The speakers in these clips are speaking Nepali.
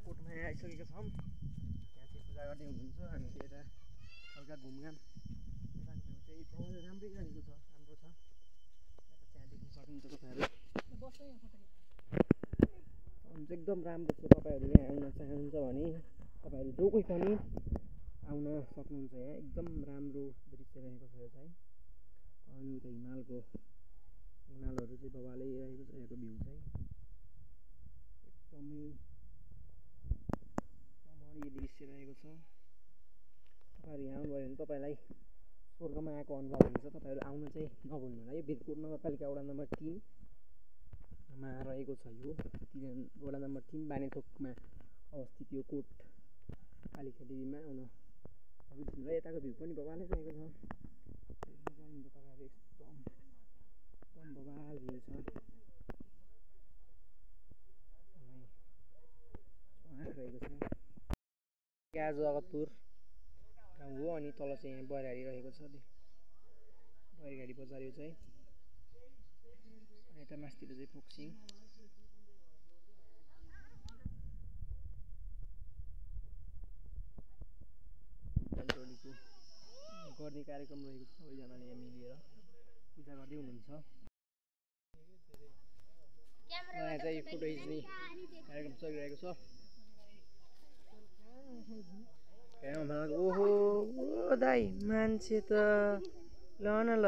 कोटमा आइसकेका छौँ। यहाँ चाहिँ पूजा गर्दै हुनुहुन्छ। हामी चाहिँ यता हल्का घुमघाम यताको भ्यू चाहिँ बहुत राम्रै रहेको छ, राम्रो छ। यता चाहिँ देख्न सक्नुहुन्छ तपाईँहरू एकदम राम्रो छ। तपाईँहरू यहाँ आउन चाहनुहुन्छ भने तपाईँहरू जो कोही पनि आउन सक्नुहुन्छ। यहाँ एकदम राम्रो दृश्य रहेको छ यो चाहिँ। अनि उता हिमालहरू चाहिँ बबालै रहेको छ। यहाँको भ्यू चाहिँ एकदमै रमणीय दृश्य रहेको छ। तपाईँहरू यहाँ आउनुभयो भने तपाईँलाई स्वर्गमा आएको अनुभव हुन्छ। तपाईँहरू आउन चाहिँ नभुल्नु होला। यो भिरकोट नगरपालिका वडा नम्बर 3 मा रहेको छ। यो वडा नम्बर 3 बानेथोकमा अवस्थित यो कोट कालिका देवीमा आउन नबिर्सनु। र यताको भ्यू पनि बबालै रहेको छ। तपाईँहरू एकदम बबाल भ्यू छ। रहेको छ गाज जगतपुर गाउँ हो। अनि तल चाहिँ यहाँ बरगाडी रहेको छ। बरगाडी बजार यो चाहिँ। अनि यता मास्तिर चाहिँ फोक्सिङ टोलीको गर्ने कार्यक्रम रहेको छ। सबैजनाले यहाँ मिलेर पूजा गर्दै हुनुहुन्छ। यहाँ चाहिँ फोटो खिच्ने कार्यक्रम चलिरहेको छ। ओहो ओ दाइ मान्छे त ल न ल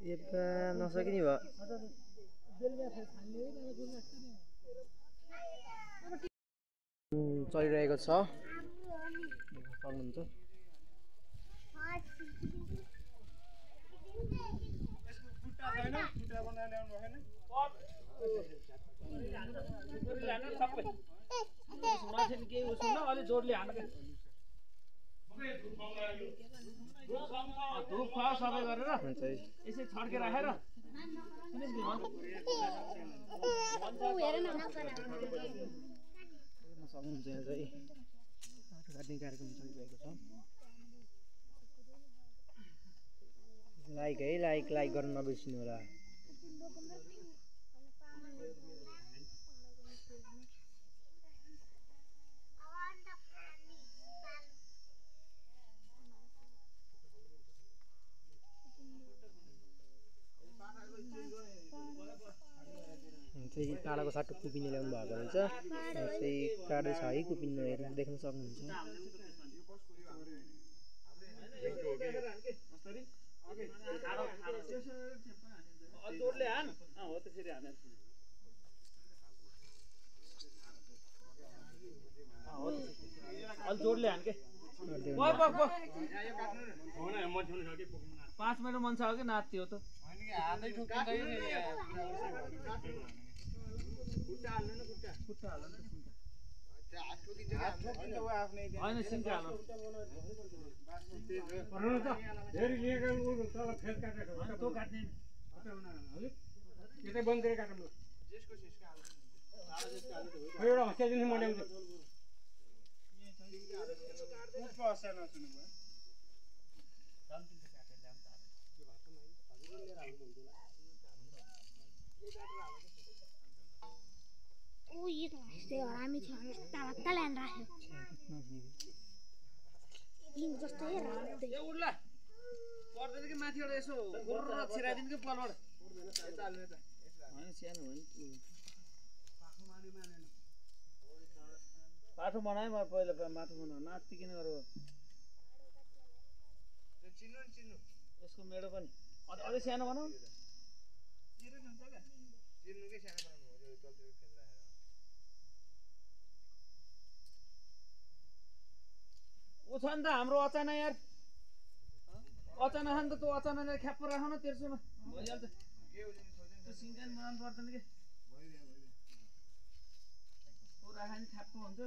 यता नसकिने भयो। चलिरहेको छ सक्नुहुन्छ। जोडले धुप खुवाऊ सबै गरेर यसै छड्के राखेर सक्नुहुन्छ। यहाँ चाहिँ बाटो काट्ने कार्यक्रम चलिरहेको छ। लाइक है लाइक गर्न नबिर्सिनु होला। चाहिँ काँडाको साटो कुपिने ल्याउनु भएको रहेछ। चाहिँ काँडै छ है कुपिनु हेर्नु देख्न सक्नुहुन्छ। जोडले हान के 5 मिनट मन छ कि नाच्थ्यो त हातै ठोकिन्छ। खुट्टा हाल्नु न खुट्टा हाल्नु न हात ठोकिन्छ उ आफ्नै हैन सिङ्का हाल्नु पर्नु त धेरै लिएको उ तल फेस काटेको हैन त्यो काट्ने हटाउन हजुर यतै बन्द गरे काटौँ ल जेसको सेसको हाल्नु खै एउटा हस्या दिनु म ल्याउँछु उसको हस्या नसुन्नु भयो कम्ती त काटेर ल्याउँ त त्यो भात पनि हजुरले लिएर आउनु हुँदैन ओ ये त हस्ते हरामी छ हस्ता ल्यान राख्यो लिङ जस्तो हे राख्दै ए उड्ला पर्दैन कि माथिबाट यसो गुर्र छिराइदिनु कि पलबाट यता हाल्नु यता हैन सानो हो नि पाखो मानेन पाठो बनाए म पहिला माथि बनाउन नाच्ति किन गरे चिन्नु यसको मेडो पनि अझै सानो बनाऊ चिरो हुन्छ के चिन्नुकै सानो बनाउनु हो यो चल्दै फेद राखेर उ छ नि त हाम्रो अचाना यार अचाना छ नि त त्यो अचानाले ख्याप्प राख न तेर्सोमा भइहाल्छ के हो नि त्यो सिङ्गल बनाउनु पर्दैन के त्यो राख्यो नि ख्याप्प हुन्छ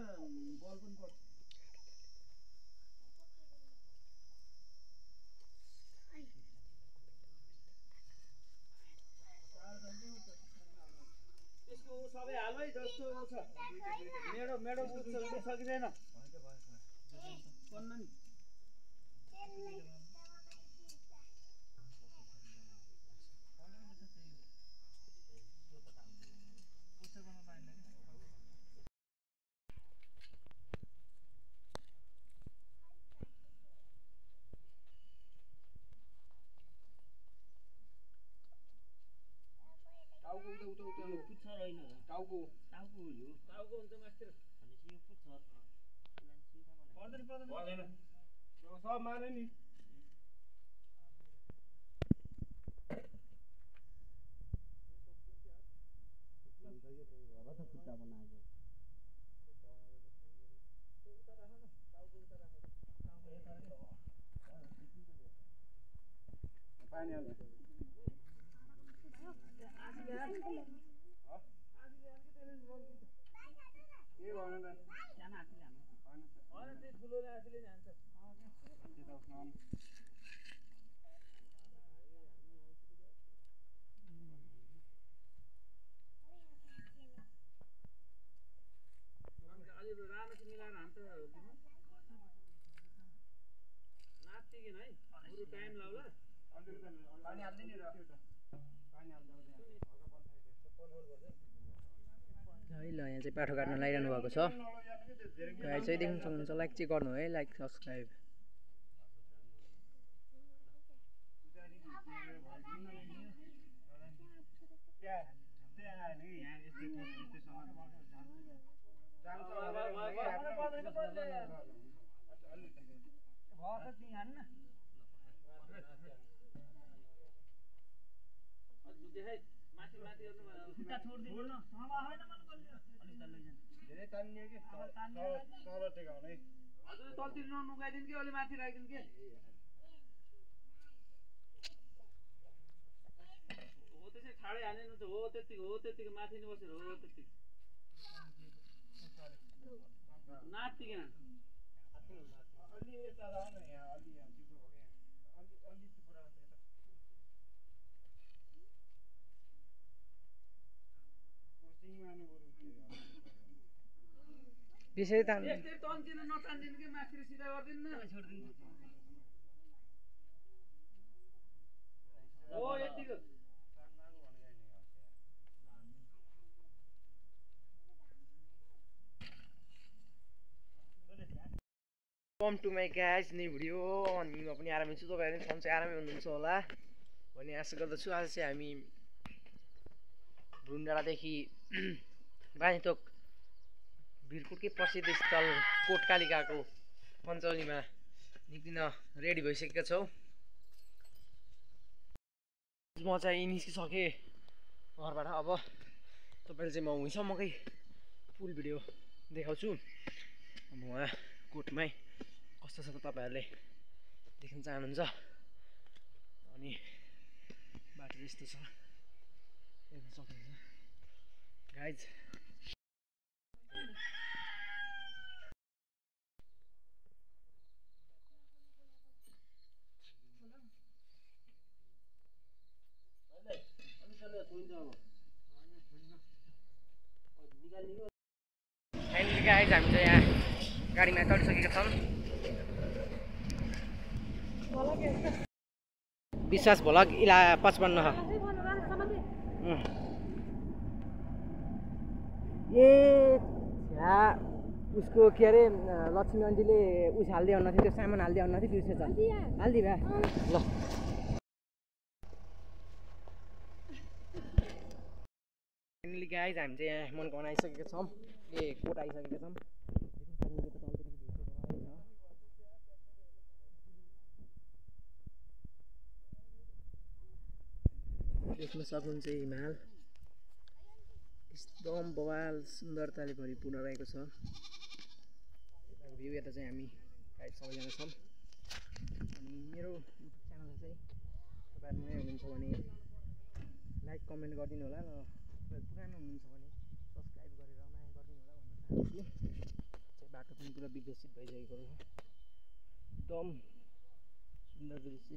बल पनि पर्छ त्यसको सबै हाल है जस्तो छ मेडो बुझ्छ कि छैन भन्नु नि टाउको हुन्छ मास्टर पर्दैन सब मारे नि पानी हाल्नु के गर्नु त जान आफै जानु हैन त्यो ठुलोले आफैले जान्छ अलि राम्रोसँग मिलाएर हान्छ नाच्दिकिन है बरु टाइम लाउला पानी हाल्दिन र पानी हाल्दा है ल यहाँ चाहिँ पाठो काट्न लागिरहनु भएको छ गाइड चाहिँ देख्न सक्नुहुन्छ लाइक चाहिँ गर्नु है लाइक सब्सक्राइब तलतिर नुगाइदिनु कि अलि माथि राखिदिनु कि हो त्यसै ठाडै हाल्नु हो त्यतिको माथि नै बसेर हो त्यतिको नाच्दिकिन अलि यता जाऊ न यहाँ अलि यहाँ चिसो भयो अलि पुरा त्यसै त यस्तै तन्किन नतान्दिनु कि माथि सिधा गर्दिन न छोड्दिनु हो यतिको welcome to my guys new video अनि म पनि आरामै छु तपाईँहरू पनि सन्चै आरामै हुनुहुन्छ होला भन्ने आशा गर्दछु आज चाहिँ हामी भ्रुन्डाँडादेखि बानीतोक भिरकोटकै प्रसिद्ध स्थल कोटकालिकाको पञ्चौलीमा निक्लिन रेडी भइसकेका छौँ म चाहिँ निस्किसकेँ घरबाट अब तपाईँले चाहिँ म वहीँसम्मकै फुल भिडियो देखाउँछु अब उहाँ कोटमै कस्तो छ त तपाईँहरूले देख्न चाहनुहुन्छ अनि बाटो यस्तो छ देख्न सक्नुहुन्छ गाइज फाइनली गाइज हामी चाहिँ यहाँ गाडीमा चढिसकेका छौँ विश्वास भ्लग इला 55 ए उसको के अरे लक्ष्मी आन्टीले उस हाल्दै आउनु थियो त्यो सामान हाल्दै आउनु थियो बिर्सेछ हालिदिए भए ल फाइनली गाइज हामी चाहिँ यहाँ मनकाउन आइसकेका छौँ ए कोट आइसकेका छौँ देख्न सक्नुहुन्छ हिमाल एकदम बवाल सुन्दरताले भरिपूर्ण रहेको छ भ्यू यता चाहिँ हामी गाइड सबैजना छौँ अनि मेरो युट्युब च्यानलमा चाहिँ तपाईँहरू नयाँ हुनुहुन्छ भने लाइक कमेन्ट गरिदिनु होला र पुरानो हुनुहुन्छ भने सब्सक्राइब गरेर माया गरिदिनु होला भन्न चाहन्छु चाहिँ बाटो पनि पुरा विकसित भइसकेको छ एकदम सुन्दर दृश्य